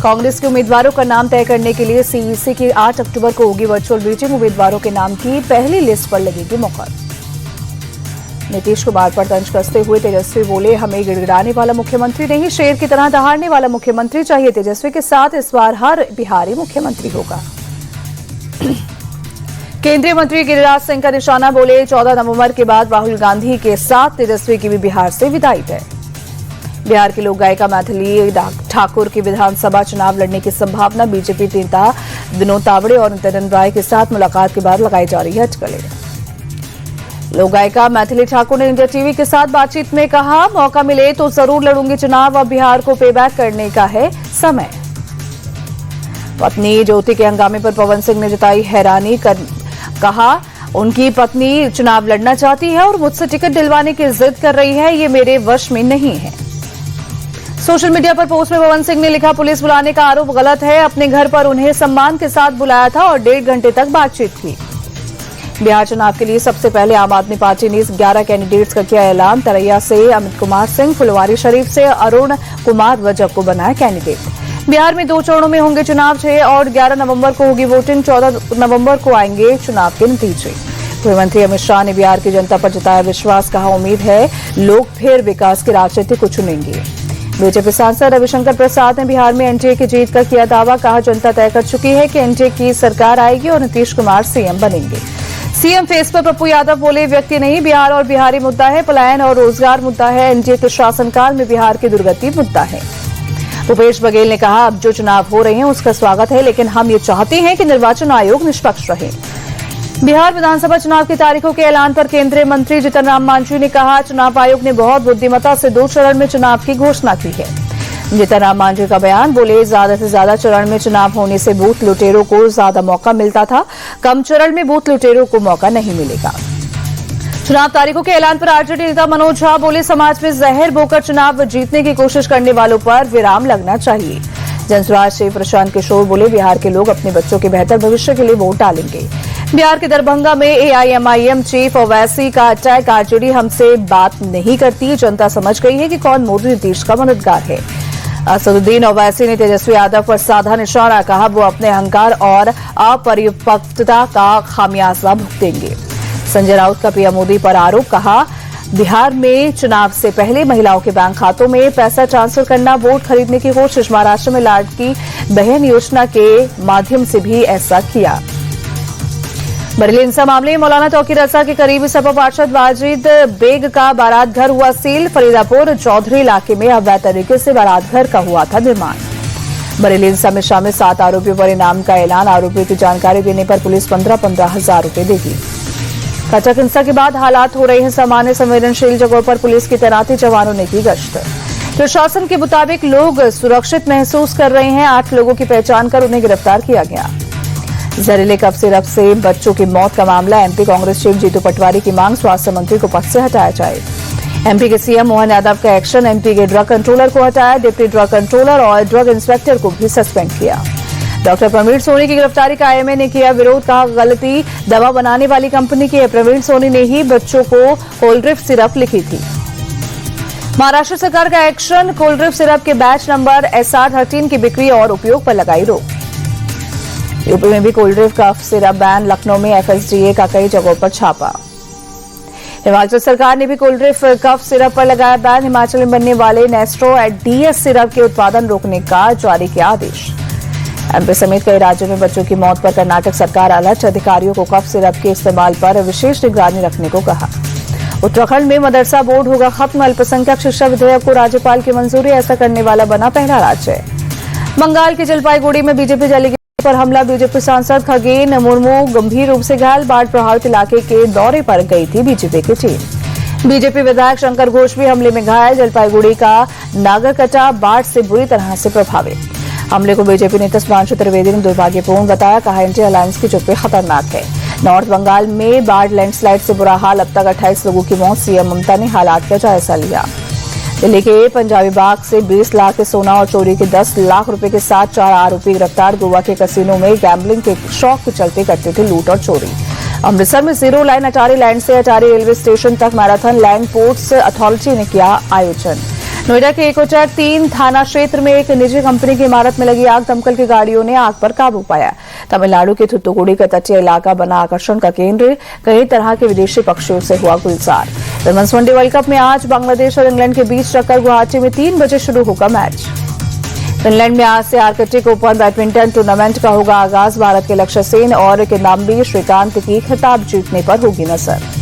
कांग्रेस के उम्मीदवारों का नाम तय करने के लिए सीईसी की 8 अक्टूबर को होगी वर्चुअल मीटिंग। उम्मीदवारों के नाम की पहली लिस्ट पर लगेगी मुहर। नीतीश कुमार पर तंज कसते हुए तेजस्वी बोले, हमें गिड़गिड़ाने वाला मुख्यमंत्री नहीं, शेर की तरह दहाड़ने वाला मुख्यमंत्री चाहिए। तेजस्वी के साथ इस बार हर बिहारी मुख्यमंत्री होगा। केंद्रीय मंत्री गिरिराज सिंह का निशाना, बोले 14 नवंबर के बाद राहुल गांधी के साथ तेजस्वी की भी बिहार से विदाई तय। बिहार की लोक गायिका मैथिली ठाकुर की विधानसभा चुनाव लड़ने की संभावना। बीजेपी नेता विनोद तावड़े और नित्यानंद राय के साथ मुलाकात के बाद लगाई जा रही है अटकलें। लोक गायिका मैथिली ठाकुर ने इंडिया टीवी के साथ बातचीत में कहा, मौका मिले तो जरूर लड़ूंगी चुनाव, अब बिहार को पेबैक करने का है समय। पत्नी ज्योति के हंगामे पर पवन सिंह ने जताई हैरानी, कहा उनकी पत्नी चुनाव लड़ना चाहती है और मुझसे टिकट दिलवाने की जिद कर रही है, ये मेरे वश में नहीं है। सोशल मीडिया पर पोस्ट में पवन सिंह ने लिखा, पुलिस बुलाने का आरोप गलत है, अपने घर पर उन्हें सम्मान के साथ बुलाया था और 1.5 घंटे तक बातचीत की। बिहार चुनाव के लिए सबसे पहले आम आदमी पार्टी ने 11 कैंडिडेट्स का किया ऐलान। तरैया से अमित कुमार सिंह, फुलवारी शरीफ से अरुण कुमार वजक को बनाया कैंडिडेट। बिहार में 2 चरणों में होंगे चुनाव, 6 और 11 नवंबर को होगी वोटिंग, 14 नवंबर को आएंगे चुनाव के नतीजे। गृहमंत्री अमित शाह ने बिहार की जनता पर जताया विश्वास, कहा उम्मीद है लोग फिर विकास की राजनीति को चुनेंगे। बीजेपी सांसद रविशंकर प्रसाद ने बिहार में एनडीए की जीत का किया दावा, कहा जनता तय कर चुकी है कि एनडीए की सरकार आएगी और नीतीश कुमार सीएम बनेंगे। सीएम फेस पर पप्पू यादव बोले, व्यक्ति नहीं बिहार और बिहारी मुद्दा है, पलायन और रोजगार मुद्दा है, एनडीए के शासनकाल में बिहार की दुर्गति मुद्दा है। भूपेश बघेल ने कहा, अब जो चुनाव हो रहे हैं उसका स्वागत है, लेकिन हम ये चाहते हैं कि निर्वाचन आयोग निष्पक्ष रहे। बिहार विधानसभा चुनाव की तारीखों के ऐलान पर केंद्रीय मंत्री जीतन राम मांझी ने कहा, चुनाव आयोग ने बहुत बुद्धिमत्ता से 2 चरण में चुनाव की घोषणा की है। जीतन राम मांझी का बयान, बोले ज्यादा से ज्यादा चरण में चुनाव होने से बूथ लुटेरों को ज्यादा मौका मिलता था, कम चरण में बूथ लुटेरों को मौका नहीं मिलेगा। चुनाव तारीखों के ऐलान पर आरजेडी नेता मनोज झा बोले, समाज में जहर बोकर चुनाव जीतने की कोशिश करने वालों पर विराम लगना चाहिए। जनसुराज से प्रशांत किशोर बोले, बिहार के लोग अपने बच्चों के बेहतर भविष्य के लिए वोट डालेंगे। बिहार के दरभंगा में एआईएमआईएम चीफ ओवैसी का अटैक, आरजेडी हमसे बात नहीं करती, जनता समझ गई है कि कौन मोदी नीतीश का मददगार है। असदुद्दीन ओवैसी ने तेजस्वी यादव पर साधा निशाना, कहा वो अपने अहंकार और अपरिपक्वता का खामियाजा भुगतेंगे। संजय राउत का पीएम मोदी पर आरोप, कहा बिहार में चुनाव से पहले महिलाओं के बैंक खातों में पैसा ट्रांसफर करना, वोट खरीदने की कोशिश। महाराष्ट्र में लाडकी बहन योजना के माध्यम से भी ऐसा किया। बरेली हिंसा मामले में मौलाना तौकीर रजा के करीबी सपा पार्षद वाजिद बेग का बारात घर हुआ सील। फरीदापुर चौधरी इलाके में अवैध तरीके से बारात घर का हुआ था निर्माण। बरेली हिंसा में शामिल 7 आरोपियों पर इनाम का ऐलान। आरोपियों की जानकारी देने पर पुलिस 15-15 हजार रुपए देगी। कटक हिंसा के बाद हालात हो रहे हैं सामान्य, संवेदनशील जगहों पर पुलिस की तैनाती, जवानों ने की गश्त। प्रशासन के मुताबिक लोग सुरक्षित महसूस कर रहे हैं। 8 लोगों की पहचान कर उन्हें गिरफ्तार किया गया। जहरीले कफ सिरप से बच्चों की मौत का मामला, एमपी कांग्रेस चीफ जीतू पटवारी की मांग, स्वास्थ्य मंत्री को पद से हटाया जाए। एमपी के सीएम मोहन यादव का एक्शन, एमपी के ड्रग कंट्रोलर को हटाया, डिप्टी ड्रग कंट्रोलर और ड्रग इंस्पेक्टर को भी सस्पेंड किया। डॉक्टर प्रवीण सोनी की गिरफ्तारी का आईएमए ने किया विरोध, कहा गलती दवा बनाने वाली कंपनी की है, प्रवीण सोनी ने ही बच्चों को कोल्ड्रिप सिरप लिखी थी। महाराष्ट्र सरकार का एक्शन, कोल्ड्रिप सिरप के बैच नंबर SR13 की बिक्री और उपयोग पर लगाई रोक। यूपी में भी कोल्ड्रिप कफ सिरप बैन, लखनऊ में एफएसडीए का कई जगहों पर छापा। हिमाचल सरकार ने भी कोल्ड्रिप कफ सिरप पर लगाया बैन। हिमाचल में बनने वाले नेस्ट्रो DS सिरप के उत्पादन रोकने का जारी किया आदेश। एमपी समेत कई राज्यों में बच्चों की मौत पर कर्नाटक सरकार अलर्ट, अधिकारियों को कफ सिरप के इस्तेमाल पर विशेष निगरानी रखने को कहा। उत्तराखंड में मदरसा बोर्ड होगा खत्म, अल्पसंख्यक शिक्षा विधेयक को राज्यपाल की मंजूरी, ऐसा करने वाला बना पहला राज्य। बंगाल के जलपाईगुड़ी में बीजेपी डेलीगेट पर हमला, बीजेपी सांसद खगेन मुर्मू गंभीर रूप से घायल। बाढ़ प्रभावित इलाके के दौरे पर गई थी बीजेपी की टीम। बीजेपी विधायक शंकर घोष भी हमले में घायल। जलपाईगुड़ी का नागरकटा बाढ़ से बुरी तरह से प्रभावित। हमले को बीजेपी नेता सुधांशु त्रिवेदी ने दुर्भाग्यपूर्ण बताया, कहा इंडिया अलायंस की चुप्पी खतरनाक है। नॉर्थ बंगाल में बाढ़ लैंडस्लाइड से बुरा हाल, अब तक 28 लोगों की मौत। सीएम ममता ने हालात का जायजा लिया। दिल्ली के पंजाबी बाग से 20 लाख के सोना और चोरी के 10 लाख रुपए के साथ 4 आरोपी गिरफ्तार। गोवा के कसिनो में गैम्बलिंग के शौक के चलते करते थे लूट और चोरी। अमृतसर में जीरो लाइन अटारी लैंड से अटारी रेलवे स्टेशन तक मैराथन लैंड पोर्ट्स अथॉरिटी ने किया आयोजन। नोएडा के एकोचैट 3 थाना क्षेत्र में एक निजी कंपनी की इमारत में लगी आग, दमकल की गाड़ियों ने आग पर काबू पाया। तमिलनाडु के थुत्तुकुड़ी का तटीय इलाका बना आकर्षण का केंद्र, कई तरह के विदेशी पक्षियों से हुआ गुलजार। विमेंस वनडे वर्ल्ड कप में आज बांग्लादेश और इंग्लैंड के बीच टक्कर, गुवाहाटी में 3 बजे शुरू होगा मैच। फिनलैंड में आज से आर्कटिक ओपन बैडमिंटन टूर्नामेंट का होगा आगाज। भारत के लक्ष्य सेन और किदांबी श्रीकांत की खिताब जीतने पर होगी नजर।